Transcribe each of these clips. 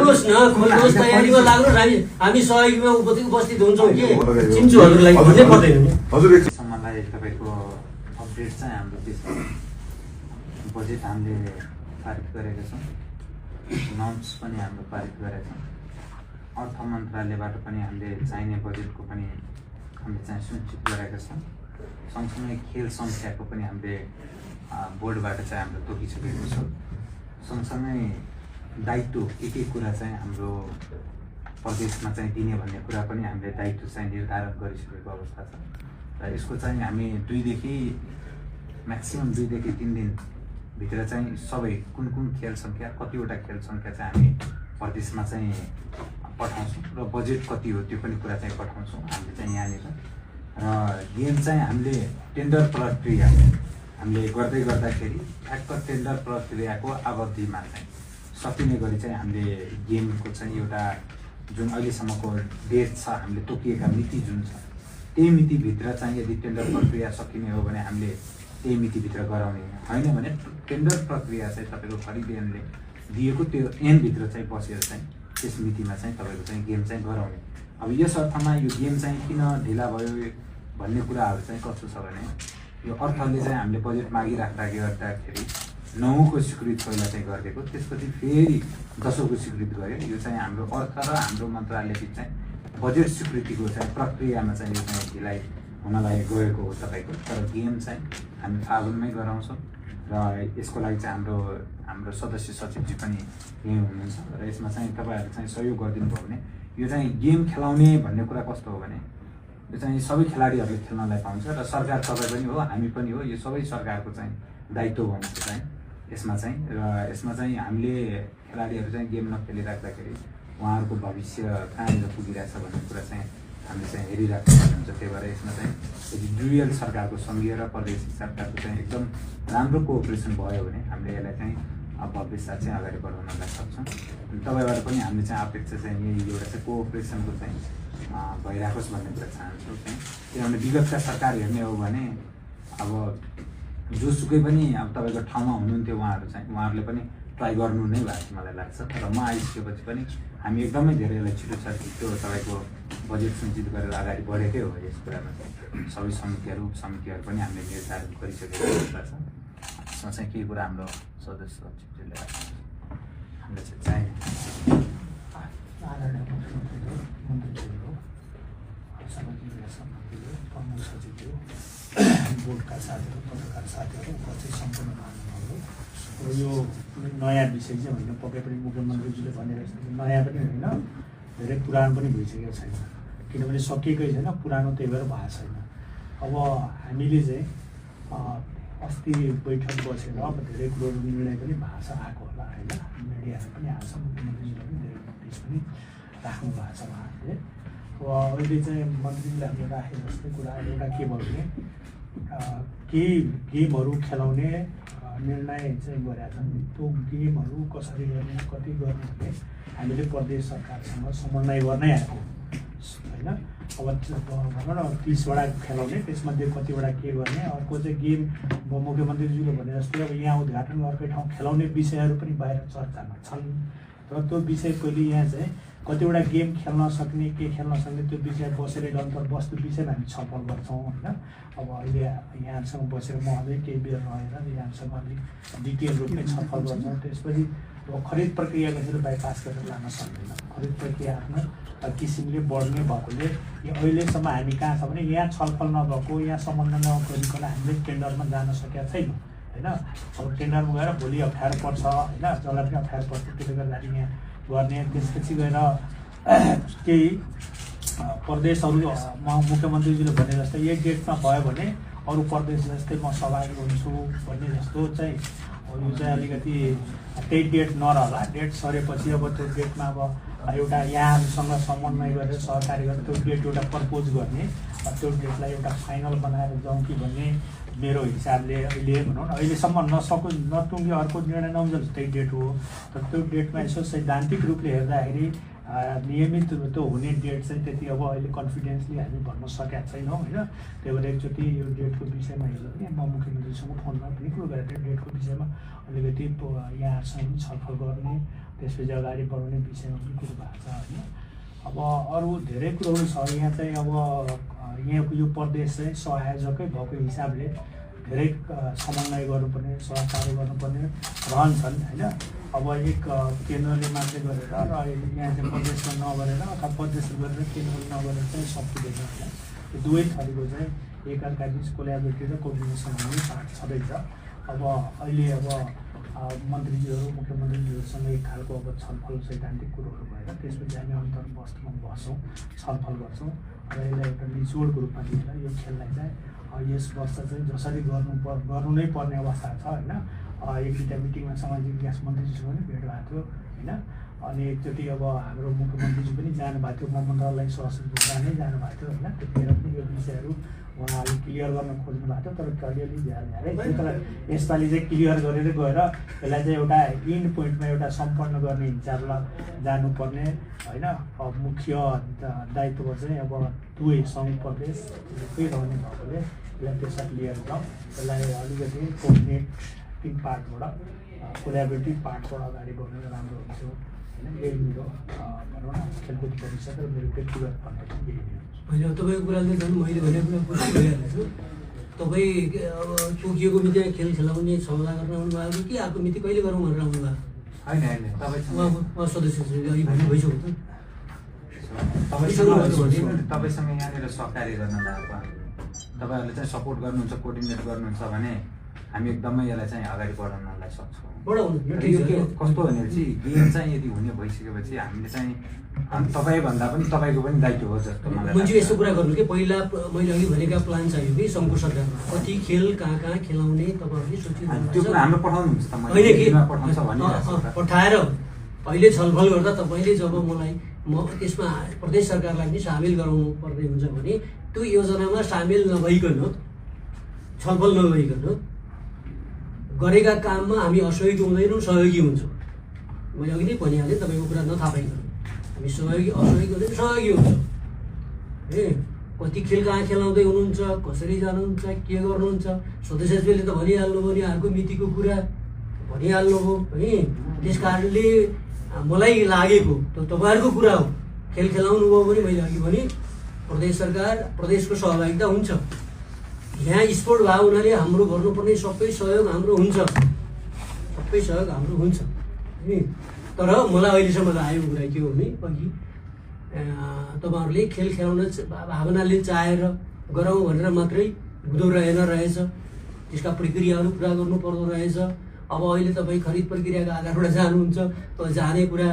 खोल्नुहोस् न, खोल्नुहोस्, तयारीमा लाग्नुहोस्, हामी सहयोगमा उपस्थित हुन्छौँ कि चिन्छु हजुरलाई भन्नै पर्दैन। सम्मलाई तपाईँको अपडेट चाहिँ हाम्रो त्यसमा बजेट हामीले पारित गरेका छौँ, नर्म्स पनि हाम्रो पारित गरेका छौँ, अर्थ मन्त्रालयबाट पनि हामीले चाहिने बजेटको पनि हामीले चाहिँ सुनिश्चित गरेका छौँ। सँगसँगै खेल सङ्ख्याको पनि हामीले बोर्डबाट चाहिँ हाम्रो तोकिसकेको छ। सँगसँगै दायित्व के कुरा चाहिँ हाम्रो प्रदेशमा चाहिँ दिने भन्ने कुरा पनि हामीले दायित्व चाहिँ निर्धारण गरिसकेको अवस्था छ र यसको चाहिँ हामी 2 देखि म्याक्सिमम 2 देखि 3 दिनभित्र चाहिँ सबै कुन खेल सङ्ख्या कतिवटा खेल सङ्ख्या चाहिँ हामी प्रदेशमा चाहिँ पठाउँछौँ र बजेट कति हो त्यो पनि कुरा चाहिँ पठाउँछौँ हामीले चाहिँ यहाँनिर। र गेम चाहिँ हामीले टेन्डर प्रक्रिया हामीले गर्दै गर्दाखेरि ठ्याक्क टेन्डर प्रक्रियाको अवधिमा चाहिँ सकिने गरी चाहिँ हामीले गेमको चाहिँ एउटा जुन अहिलेसम्मको डेट छ, हामीले तोकिएका मिति जुन छ त्यही मितिभित्र चाहिँ यदि टेन्डर प्रक्रिया सकिने हो भने हामीले त्यही मितिभित्र गराउने, होइन भने टेन्डर प्रक्रिया चाहिँ तपाईँको खरिद ऐनले दिएको त्यो ऐनभित्र चाहिँ बसेर चाहिँ त्यस मितिमा चाहिँ तपाईँको चाहिँ गेम चाहिँ गराउने। अब यस अर्थमा यो गेम चाहिँ किन ढिला भयो भन्ने कुराहरू चाहिँ कस्तो छ भने यो अर्थले चाहिँ हामीले बजेट मागिराख्दाखेरि 9को स्वीकृत पहिला चाहिँ गरिदिएको, त्यसपछि फेरि 10को स्वीकृत गर्यो। यो चाहिँ हाम्रो अर्थ र हाम्रो मन्त्रालयबिच चाहिँ बजेट स्वीकृतिको चाहिँ प्रक्रियामा चाहिँ यो चाहिँ ढिलाइ हुनलाई गएको हो तपाईँको। तर गेम चाहिँ हामी फागुनमै गराउँछौँ र यसको लागि चाहिँ हाम्रो सदस्य सचिवजी पनि यहीँ हुनुहुन्छ र यसमा चाहिँ तपाईँहरू चाहिँ सहयोग गरिदिनु भयो भने यो चाहिँ गेम खेलाउने भन्ने कुरा कस्तो हो भने यो चाहिँ सबै खेलाडीहरूले खेल्नलाई पाउँछ र सरकार तपाईँ पनि हो, हामी पनि हो, यो सबै सरकारको चाहिँ दायित्व बन्छ चाहिँ यसमा चाहिँ। र यसमा चाहिँ हामीले खेलाडीहरू चाहिँ गेम नखेलिराख्दाखेरि उहाँहरूको भविष्य कहाँनिर पुगिरहेछ भन्ने कुरा चाहिँ हामीले चाहिँ हेरिराख्नु हुन्छ। त्यही भएर यसमा चाहिँ यदि डुअल सरकारको सङ्घीय र प्रदेशिक सरकारको चाहिँ एकदम राम्रो कोअपरेसन भयो भने हामीले यसलाई चाहिँ भव्य साथ चाहिँ अगाडि बढाउनलाई सक्छौँ। तपाईँबाट पनि हामीले चाहिँ अपेक्षा चाहिँ यही एउटा चाहिँ कोअपरेसनको चाहिँ भइराखोस् भन्ने कुरा चाहन्छौँ चाहिँ। किनभने विगतका सरकार हेर्ने हो भने अब जोसुकै पनि अब तपाईँको ठाउँमा हुनुहुन्थ्यो उहाँहरूले पनि ट्राई गर्नु नै भएको मलाई लाग्छ। तर म आइसकेपछि पनि हामी एकदमै धेरै यसलाई छिटो त्यो तपाईँको बजेट सुनिश्चित गरेर अगाडि बढेकै हो। यस कुरामा सबै समितिहरू उपसमितिहरू पनि हामीले निर्धारण गरिसकेको अवस्था छ। यसमा चाहिँ केही कुरा हाम्रो सदस्य सचिवले हामीले चाहिँ बोर्डका साथीहरू, पत्रकार साथीहरू, उपस्थित सम्पूर्ण महानुभावहरू, यो नयाँ विषय चाहिँ होइन, पक्कै पनि मुख्यमन्त्रीजीले भनेर नयाँ पनि होइन, धेरै पुरानो पनि भइसकेको छैन। किनभने सकिएकै छैन, पुरानो त्यही भएर भएको छैन। अब हामीले चाहिँ अस्ति बैठक बसेर अब धेरै कुरोहरू निर्णय पनि भाषा आएको होला होइन, मिडियाहरू पनि आएको छ, मुख्यमन्त्रीजीले पनि धेरै नोटिस पनि राख्नु भएको छ उहाँहरूले। अब अहिले चाहिँ मन्त्रीले हामीले राखे जस्तै कुरा एउटा के भयो भने केही गेमहरू खेलाउने निर्णय चाहिँ गरेका छन्। त्यो गेमहरू कसरी गर्ने, कति गर्ने भने हामीले प्रदेश सरकारसँग समन्वय गर्नै आएको होइन। अब भनौँ न 30वटा खेलाउने, त्यसमध्ये कतिवटा के गर्ने, अर्को चाहिँ गेम मुख्यमन्त्रीज्यूले भने जस्तै अब यहाँ उद्घाटन अर्कै ठाउँ खेलाउने विषयहरू पनि बाहिर चर्चामा छन्। तर त्यो विषय पहिले यहाँ चाहिँ कतिवटा गेम खेल्न सक्ने, के खेल्न सक्ने त्यो विषय बसेर अन्तर्वस्तु विषयमा हामी छलफल गर्छौँ होइन। अब अहिले यहाँसँग बसेर म अझै केही बेर रहेर यहाँसँग अलिक डिटेल रूपमै छलफल गर्छौँ। त्यसपछि अब खरिद प्रक्रियालाई चाहिँ बाइपास गरेर लान सक्दैन। खरिद प्रक्रिया आफ्नो किसिमले बढ्ने भएकोले अहिलेसम्म हामी कहाँ छ भने यहाँ छलफल नभएको, यहाँ समन्वय नगरिकन हामीले टेन्डरमा जान सकेका छैनौँ होइन। अब टेन्डरमा गएर भोलि अप्ठ्यारो पर्छ होइन, जसलाई पनि अप्ठ्यारो पर्छ, त्यसले गर्दाखेरि यहाँ गर्ने। त्यसपछि गएर केही प्रदेशहरू मुख्यमन्त्रीजीले भने जस्तै एक डेटमा भयो भने अरू प्रदेश जस्तै म सहभागी हुन्छु भन्ने जस्तो चाहिँ यो चाहिँ अलिकति त्यही डेट नरहला। डेट सरेपछि अब त्यो डेटमा अब एउटा यहाँहरूसँग समन्वय गरेर सहकारी गरेर त्यो डेट एउटा प्रपोज गर्ने, त्यो डेटलाई एउटा फाइनल बनाएर जाउँ कि भन्ने मेरो हिसाबले अहिले भनौँ न अहिलेसम्म नटुङ्गे अर्को निर्णय नहुन्छ त्यही डेट हो। तर त्यो डेटमा यसो सैद्धान्तिक रूपले हेर्दाखेरि नियमित त्यो हुने डेट चाहिँ त्यति अब अहिले कन्फिडेन्सली हामी भन्न सकेका छैनौँ होइन। त्यही भएर एकचोटि यो डेटको विषयमा हेर्दा पनि म मुख्यमन्त्रीसँग फोनमा पनि कुरो गरेर डेटको विषयमा अलिकति यहाँहरूसँग पनि छलफल गर्ने, त्यसपछि अगाडि बढाउने विषयमा पनि कुरो भएको छ होइन। अब अरू धेरै कुरोहरू छ। यहाँ चाहिँ अब यहाँको यो प्रदेश चाहिँ सहआयोजकै भएको हिसाबले धेरै समन्वय गर्नुपर्ने, सहकार्य गर्नुपर्ने रहन्छन् होइन। अब एक केन्द्रले मात्रै गरेर र यहाँ चाहिँ प्रदेशमा नगरेर अथवा प्रदेशले गरेर केन्द्रले नगरेर चाहिँ सकिँदैन होइन। यो दुवै थरीको चाहिँ एकअर्का बिच कोल्याबोरेटिभ र कोअर्डिनेसन हुने पार्ट छँदैछ। अब अहिले अब मन्त्रीजीहरू मुख्यमन्त्रीजीहरूसँग एक खालको अब छलफल सैद्धान्तिक कुरोहरू भएर त्यसपछि हामी अन्तर्वास्तवमा बस्छौँ, छलफल गर्छौँ र यसलाई एउटा निचोडको रूपमा लिएर यो खेललाई चाहिँ यस वर्ष चाहिँ जसरी गर्नु नै पर्ने अवस्था छ होइन। एक दुईवटा मिटिङमा सामाजिक विकास मन्त्रीजीसँग पनि भेट भएको थियो होइन। अनि एकचोटि अब हाम्रो मुख्यमन्त्रीजी पनि जानुभएको थियो, म मन्त्रालय सहसचिव भएर नै जानुभएको थियो होइन। त्यतिखेर पनि यो विषयहरू उहाँहरूले क्लियर गर्न खोज्नु भएको थियो, तर अलिअलि झ्यारै तर यसपालि चाहिँ क्लियर गरेर गएर यसलाई चाहिँ एउटा इन्ड पोइन्टमा एउटा सम्पन्न गर्ने हिसाबमा जानुपर्ने होइन। अब मुख्य दायित्व चाहिँ अब दुवै सङ्घ प्रदेशकै रहने भएकोले यसलाई त्यसरी लिएर जाउँ, यसलाई अलिकति कोअर्डिनेटिङ पार्टबाट कोल्याबोरेटिभ पार्टबाट अगाडि बढ्नु राम्रो हुन्छ होइन। यही मेरो भनौँ न खेलकुद परिषद र मेरो व्यक्तिगत कन्टेक्ट यही हो। होइन, तपाईँको कुराले झन् मैले भनेको कुरा पुरा भइहाल्छ। तपाईँ अब तोकिएको मितिमा खेल खेलाउने क्षमता गर्न आउनुभएको कि अर्को मिति कहिले गरौँ भनेर आउनुभएको? होइन सदस्य अघि भन्नु भइसक्यो त। तपाईँसँग यहाँनिर सहकार्य गर्न लागेको तपाईँहरूले चाहिँ सपोर्ट गर्नुहुन्छ, कोअर्डिनेट गर्नुहुन्छ भने हामी एकदमै यसलाई चाहिँ अगाडि बढाउनलाई सक्छौँ। कस्तो भनेपछि गेम चाहिँ यदि हुने भइसकेपछि हामीले चाहिँ तपाईँभन्दा पनि तपाईँको पनि दायित्व हो जस्तो मलाई मैले यस्तो कुरा गर्नु कि पहिला मैले अघि भनेका प्लान चाहियो कि सङ्घको सरकारमा कति खेल कहाँ कहाँ खेलाउने तपाईँहरूले सोचिरहनु त्यो कुरा हाम्रो पठाउनुहुन्छ त पठाएर अहिले छलफल गर्दा तपाईँले जब मलाई म त्यसमा प्रदेश सरकारलाई पनि सामेल गराउनु पर्ने हुन्छ भने त्यो योजनामा सामेल नभइकन छलफल नभइकन गरेका काममा हामी असहयोगी हुँदैनौँ, सहयोगी हुन्छौँ। मैले अघि नै भनिहालेँ तपाईँको कुरा नथापाइकन हामी सहयोगी असहयोगी हुँदैन, सहयोगी हुन्छौँ। ए कति खेल कहाँ खेलाउँदै हुनुहुन्छ, कसरी जानुहुन्छ, के गर्नुहुन्छ, सदस्यले त भनिहाल्नुभयो नि अर्को मितिको कुरा भनिहाल्नुभयो है। त्यस कारणले मलाई लागेको त तपाईँहरूको कुरा हो, खेल खेलाउनु भयो भने मैले अघि भने प्रदेश सरकार प्रदेशको सहभागिता हुन्छ। यहाँ स्पोर्ट भयो हुनाले हाम्रो गर्नुपर्ने सबै सहयोग हाम्रो हुन्छ, सबै सहयोग हाम्रो हुन्छ नि। तर मलाई अहिलेसम्म आएको कुरा के हो भने अघि तपाईँहरूले खेल खेलाउन भावनाले चाहेर गरौँ भनेर मात्रै हुँदो रहेछ, त्यसका प्रक्रियाहरू पुरा गर्नु पर्दो रहेछ। अब अहिले तपाईँ खरिद प्रक्रियाको आधारबाट जानुहुन्छ, जाने कुरा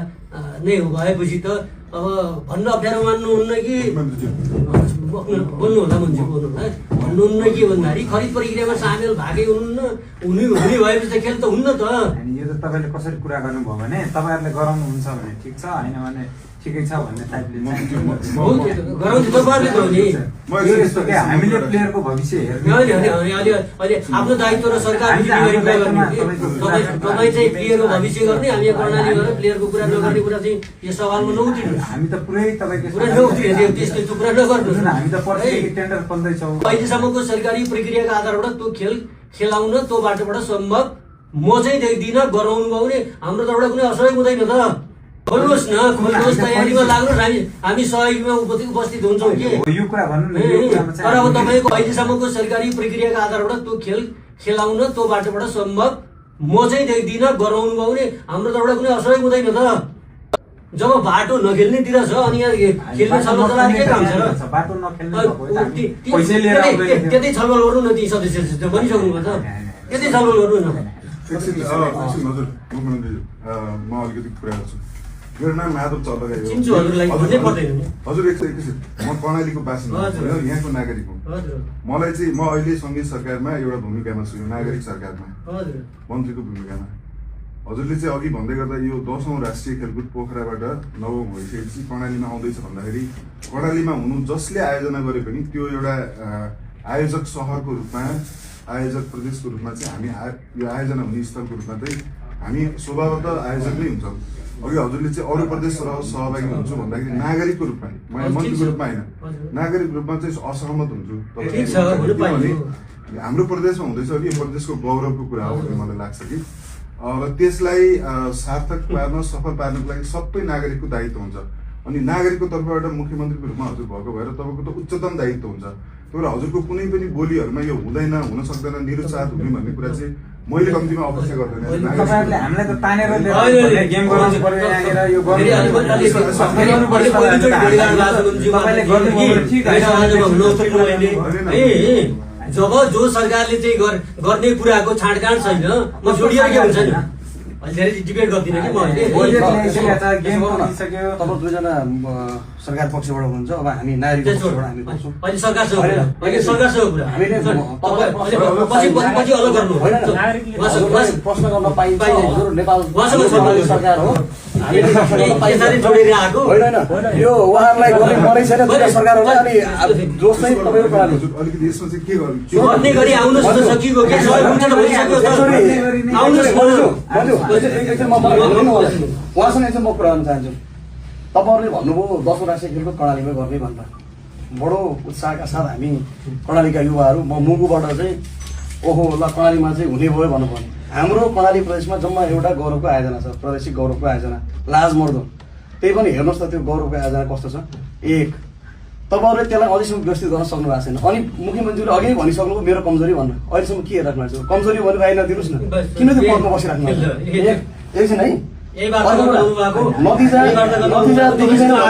नै हो भएपछि त अब भन्न अप्ठ्यारो मान्नुहुन्न कि बोल्नु होला मान्छे बोल्नु होला भन्नुहुन्न कि भन्दाखेरि खरिद प्रक्रियामा सामेल भएकै हुनुहुन्न, हुने भएपछि त खेल त हुन्न त। यो त तपाईँले कसरी कुरा गर्नुभयो भने तपाईँहरूले गराउनुहुन्छ भने ठिक छ, होइन भने ठिकै छ भन्ने टाइपले गराउँछ तपाईँहरूले त हो नि। हामीले प्लेयरको भविष्य अहिले आफ्नो दायित्व र सरकार तपाईँ चाहिँ प्लेयरको भविष्य गर्ने, हामी यहाँ प्रणाली गरेर प्लेयरको कुरा नगर्ने कुरा चाहिँ यो सवालमा नउत्रिनु। हामी त पुरै तपाईँको कुरा नउत्रिनु, त्यस्तो कुरा नगर्नु। हामी त टेन्डर बन्दैछौँ। अहिलेसम्मको सरकारी प्रक्रियाको आधारबाट त्यो खेल खेलाउन त्यो बाटोबाट सम्भव म चाहिँ देख्दिनँ। गराउनु भयो भने हाम्रो तर्फबाट कुनै असहयोग हुँदैन त। खोल्नुहोस् न, खोल्नुहोस्, तयारीमा लाग्नुहोस्, हामी सहयोगीमा उपस्थित हुन्छौँ कि। तर अब तपाईँको अहिलेसम्मको सरकारी प्रक्रियाको आधारबाट त्यो खेल खेलाउन त्यो बाटोबाट सम्भव म चाहिँ देख्दिनँ। गराउनु भयो भने हाम्रो तर्फबाट कुनै असहयोग हुँदैन त। जब बाटो नखेल्नेतिर छ अनि यहाँ खेल्ने छलफल चलाउने के काम छ र? त्यतै छलफल गर्नु न, ती सदस्य भनिसक्नुभयो त, त्यतै छलफल गर्नु न। हजुर मुख्यमन्त्री, म अलिकति कुरा गर्छु। मेरो नाम माधव चल्लगाई हो। हजुर एकछिन, म कर्णालीको बासिन्दा हो, यहाँको नागरिक हुँ। मलाई चाहिँ म अहिले सङ्घीय सरकारमा एउटा भूमिकामा छु, नागरिक सरकारमा मन्त्रीको भूमिकामा। हजुरले चाहिँ अघि भन्दै गर्दा यो 10औं राष्ट्रिय खेलकुद पोखराबाट 9औं भइसकेपछि कर्णालीमा आउँदैछ भन्दाखेरि कर्णालीमा हुनु जसले आयोजना गरे पनि त्यो एउटा आयोजक सहरको रूपमा, आयोजक प्रदेशको रूपमा चाहिँ हामी यो आयोजना हुने स्थलको रूपमा चाहिँ हामी स्वभावतः आयोजक नै हुन्छौँ। अघि हजुरले चाहिँ अरू प्रदेश सहभागी हुन्छु भन्दाखेरि नागरिकको रूपमा, म मन्त्रीको रूपमा होइन, नागरिकको रूपमा चाहिँ असहमत हुन्छु। किनभने हाम्रो प्रदेशमा हुँदैछ कि यो प्रदेशको गौरवको कुरा हो भन्ने मलाई लाग्छ कि र त्यसलाई सार्थक पार्न सफल पार्नको लागि सबै नागरिकको दायित्व हुन्छ। अनि नागरिकको तर्फबाट मुख्यमन्त्रीको रूपमा हजुर भएको भएर तपाईँको त उच्चतम दायित्व हुन्छ। त्यही भएर हजुरको कुनै पनि बोलीहरूमा यो हुँदैन, हुन सक्दैन, निरुत्साह हुने भन्ने कुरा चाहिँ मैले कम्तीमा अपेक्षा गर्दैन। तपाईँहरूले हामीलाई त तानेर लिएर गेम गराउनु पर्यो यहाँनिर यो जब जो सरकारले चाहिँ गर्ने कुराको छाँडकाँड छैन, म जोडिएर के हुन्छ नि, अहिले धेरै डिबेट गर्दिनँ कि म अहिले। तब दुईजना सरकार पक्षबाट हुनुहुन्छ, अब हामी नागरिक पक्षबाट हामी बस्छौँ। अहिले सरकारसँग कुरा, अहिले सरकारसँग कुरा हामीले पछि अलग गर्नु प्रश्न गर्न पाइन्छ। हजुर नेपाल सरकार हो, जोडेर आएको होइन यो उहाँहरूलाई गर्ने मनै छैन दुईटा सरकारहरूलाई। अनि दोष चाहिँ तपाईँको प्रणाली अलिकति यसमा चाहिँ के गर्नु गर्ने गरी आउनुहोस् न, सकिएको के उहाँसँग चाहिँ म कुरा गर्न चाहन्छु। तपाईँहरूले भन्नुभयो 10औं राष्ट्रिय खेलकुद कर्णालीमा गर्ने भनेर, बडो उत्साहका साथ हामी कर्णालीका युवाहरू म मुगुबाट चाहिँ ओहो ल कर्णालीमा चाहिँ हुने भयो भन्नुपर्ने। हाम्रो कर्णाली प्रदेशमा जम्मा एउटा गौरवको आयोजना छ, प्रादेशिक गौरवको आयोजना, लाजमर्दो। त्यही पनि हेर्नुहोस् त त्यो गौरवको आयोजना कस्तो छ। एक, तपाईँहरूले त्यसलाई अहिलेसम्म व्यवस्थित गर्न सक्नु भएको छैन। अनि मुख्यमन्त्रीले अघि नै भनिसक्नुभयो मेरो कमजोरी भन्नु, अहिलेसम्म के राख्नु भएको छ? कमजोरी भनेर आइ नदिनुहोस् न, किन त्यो पदमा बसिराख्नु भएको छ? एकछिन है,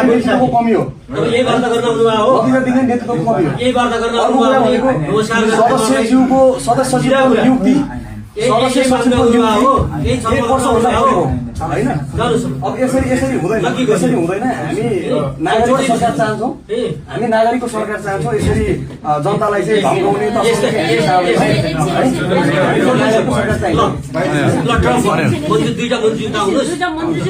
नेतृत्वको कमी हो, सदस्यज्यूको नियुक्ति होइन। अब यसरी हुँदैन, यसरी हुँदैन। हामी नागरिकको सरकार चाहन्छौँ, हामी नागरिकको सरकार चाहन्छौँ। यसरी जनतालाई चाहिँ धम्काउने दुईटा मन्त्री